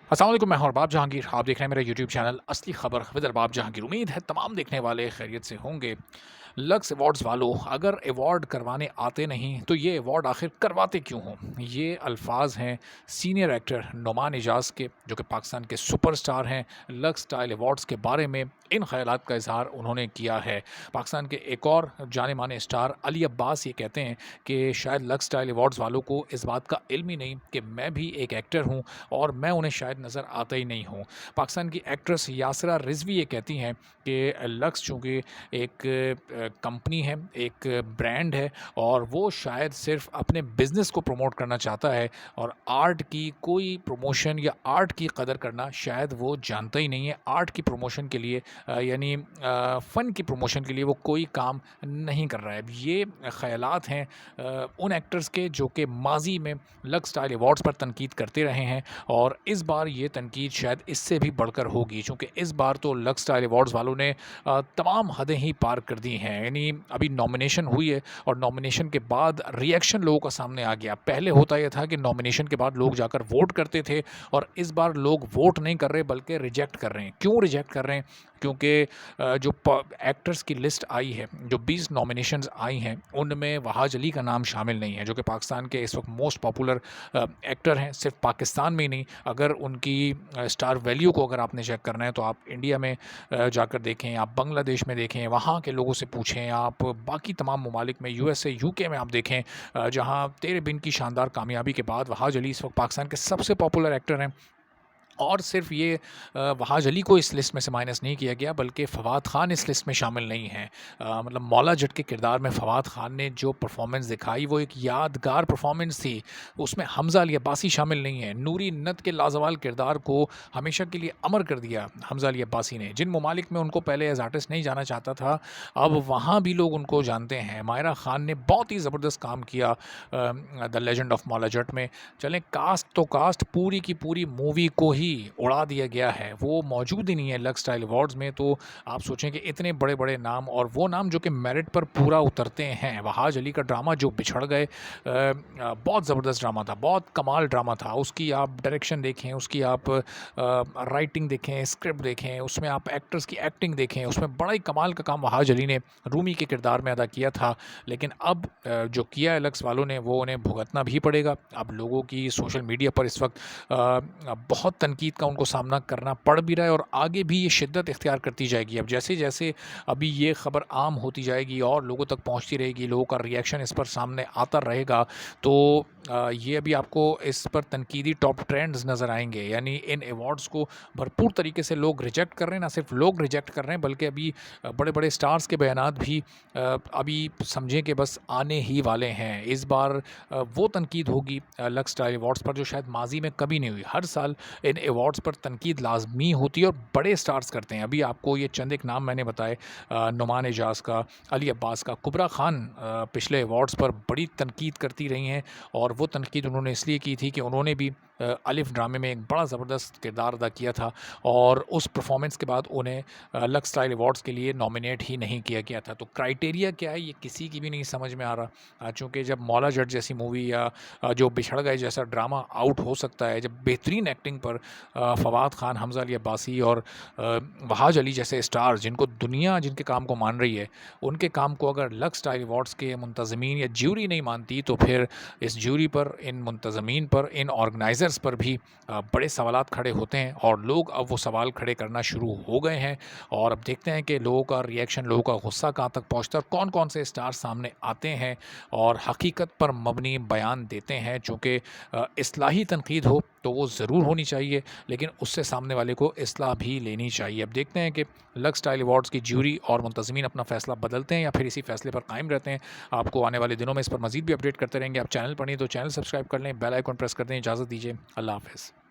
अस्सलाम वालेकुम, मैं हूं अरबाब जहांगीर। आप देख रहे हैं मेरा यूट्यूब चैनल असली खबर विद अरबाब जहांगीर। उम्मीद है तमाम देखने वाले खैरियत से होंगे। लक्स अवार्ड्स वालों, अगर अवार्ड करवाने आते नहीं तो ये अवार्ड आखिर करवाते क्यों हों? ये अल्फाज हैं सीनियर एक्टर नुमान एजाज के, जो कि पाकिस्तान के सुपरस्टार हैं। लक्स स्टाइल अवार्ड्स के बारे में इन ख्यालात का इजहार उन्होंने किया है। पाकिस्तान के एक और जाने माने स्टार अली अब्बास ये कहते हैं कि शायद लक्स स्टाइल अवार्ड्स वालों को इस बात का इल्म ही नहीं कि मैं भी एक एक्टर हूँ और मैं उन्हें शायद नज़र आता ही नहीं हूँ। पाकिस्तान की एक्ट्रेस यासरा रिजवी ये कहती हैं कि लक्स चूँकि एक कंपनी है, एक ब्रांड है और वो शायद सिर्फ अपने बिजनेस को प्रमोट करना चाहता है और आर्ट की कोई प्रमोशन या आर्ट की कदर करना शायद वो जानता ही नहीं है। आर्ट की प्रमोशन के लिए यानी फ़न की प्रमोशन के लिए वो कोई काम नहीं कर रहा है। ये ख़यालात हैं उन एक्टर्स के जो कि माजी में लक्स स्टाइल अवार्ड्स पर तनकीद करते रहे हैं और इस बार ये तनकीद शायद इससे भी बढ़कर होगी, चूँकि इस बार तो लक्स स्टाइल अवार्ड्स वालों ने तमाम हदें ही पार कर दी हैं। यानी अभी नॉमिनेशन हुई है और नॉमिनेशन के बाद रिएक्शन लोगों का सामने आ गया। पहले होता ये था कि नॉमिनेशन के बाद लोग जाकर वोट करते थे और इस बार लोग वोट नहीं कर रहे बल्कि रिजेक्ट कर रहे हैं। क्यों रिजेक्ट कर रहे हैं? क्योंकि जो एक्टर्स की लिस्ट आई है, जो 20 नॉमिनेशंस आई हैं, उनमें वहाज अली का नाम शामिल नहीं है, जो कि पाकिस्तान के इस वक्त मोस्ट पॉपुलर एक्टर हैं। सिर्फ पाकिस्तान में ही नहीं, अगर उनकी स्टार वैल्यू को अगर आपने चेक करना है तो आप इंडिया में जाकर देखें, आप बांग्लादेश में देखें, वहाँ के लोगों से पूछें, आप बाकी तमाम ममालिक में यूएसए यूके में आप देखें, जहाँ तेरे बिन की शानदार कामयाबी के बाद वहाज अली इस वक्त पाकिस्तान के सबसे पॉपुलर एक्टर हैं। और सिर्फ ये वहाज अली को इस लिस्ट में से माइनस नहीं किया गया बल्कि फवाद ख़ान इस लिस्ट में शामिल नहीं है। मतलब मौला जट के किरदार में फवाद ख़ान ने जो परफॉर्मेंस दिखाई वो एक यादगार परफॉर्मेंस थी। उसमें हमज़ा अली अब्बासी शामिल नहीं है। नूरी नत के लाजवाल किरदार को हमेशा के लिए अमर कर दिया हमज़ा अली अब्बासी ने। जिन ममालिक में उनको पहले एज आर्टिस्ट नहीं जाना चाहता था, अब वहाँ भी लोग उनको जानते हैं। मायरा ख़ान ने बहुत ही ज़बरदस्त काम किया the legend of Maula Jatt में। चलें, कास्ट तो कास्ट पूरी की पूरी मूवी को ही उड़ा दिया गया है, वो मौजूद ही नहीं है लक्स स्टाइल अवार्ड्स में। तो आप सोचें कि इतने बड़े बड़े नाम, और वो नाम जो कि मेरिट पर पूरा उतरते हैं। वहाज अली का ड्रामा जो बिछड़ गए, बहुत ज़बरदस्त ड्रामा था, बहुत कमाल ड्रामा था। उसकी आप डायरेक्शन देखें, उसकी आप राइटिंग देखें, स्क्रिप्ट देखें, उसमें आप एक्टर्स की एक्टिंग देखें, उसमें बड़ा ही कमाल का काम वहाज अली ने रूमी के किरदार में अदा किया था। लेकिन अब जो किया है लक्स वालों ने, वो उन्हें भुगतना भी पड़ेगा। अब लोगों की सोशल मीडिया पर इस वक्त बहुत तनकीद का उनको सामना करना पड़ भी रहा है और आगे भी ये शिद्दत इख्तियार करती जाएगी। अब जैसे जैसे अभी ये ख़बर आम होती जाएगी और लोगों तक पहुंचती रहेगी, लोगों का रिएक्शन इस पर सामने आता रहेगा, तो ये अभी आपको इस पर तनकीदी टॉप ट्रेंड्स नज़र आएंगे। यानी इन अवार्ड्स को भरपूर तरीके से लोग रिजेक्ट कर रहे हैं। ना सिर्फ लोग रिजेक्ट कर रहे हैं बल्कि अभी बड़े बड़े स्टार्स के बयानात भी अभी समझें कि बस आने ही वाले हैं। इस बार वो तनकीद होगी लक्स स्टाइल अवार्ड्स पर जो शायद माजी में कभी नहीं हुई। हर साल इन अवार्ड्स पर तनकीद लाजमी होती है और बड़े स्टार्स करते हैं। अभी आपको ये चंद एक नाम मैंने बताए, नुमान एजाज का, अली अब्बास का, कुबरा खान पिछले अवार्ड्स पर बड़ी तनकीद करती रही हैं और वो तनकीद उन्होंने इसलिए की थी कि उन्होंने भी अलिफ ड्रामे में एक बड़ा ज़बरदस्त किरदार अदा किया था और उस परफॉर्मेंस के बाद उन्हें लक्स स्टाइल अवार्ड्स के लिए नॉमिनेट ही नहीं किया गया था। तो क्राइटेरिया क्या है ये किसी की भी नहीं समझ में आ रहा। चूँकि जब मौला जट जैसी मूवी या जो बिछड़ गए जैसा ड्रामा आउट हो सकता है, जब बेहतरीन एक्टिंग पर फवाद ख़ान, हमज़ा अली अब्बासी और वहाज अली जैसे स्टार जिनको दुनिया जिनके काम को मान रही है, उनके काम को अगर लक्स स्टाइल अवार्ड्स के मुंतज़मीन या ज्यूरी नहीं मानती तो फिर इस ज्यूरी पर, इन मुंतज़मीन पर, इन ऑर्गेनाइज़र्स पर भी बड़े सवालात खड़े होते हैं और लोग अब वो सवाल खड़े करना शुरू हो गए हैं। और अब देखते हैं कि लोगों का रिएक्शन, लोगों का गुस्सा कहाँ तक पहुँचता है और कौन कौन से स्टार सामने आते हैं और हकीकत पर मबनी बयान देते हैं। चूँकि इस्लाही तनकीद हो तो वो ज़रूर होनी चाहिए, लेकिन उससे सामने वाले को इस्लाह भी लेनी चाहिए। अब देखते हैं कि लक्स स्टाइल अवार्ड्स की ज्यूरी और मुंतज़मीन अपना फ़ैसला बदलते हैं या फिर इसी फ़ैसले पर कायम रहते हैं। आपको आने वाले दिनों में इस पर मज़ीद भी अपडेट करते रहेंगे। आप चैनल पर नहीं तो चैनल सब्सक्राइब कर लें, बेल आइकन प्रेस कर दें। इजाज़त दीजिए, अल्लाह हाफ़िज़।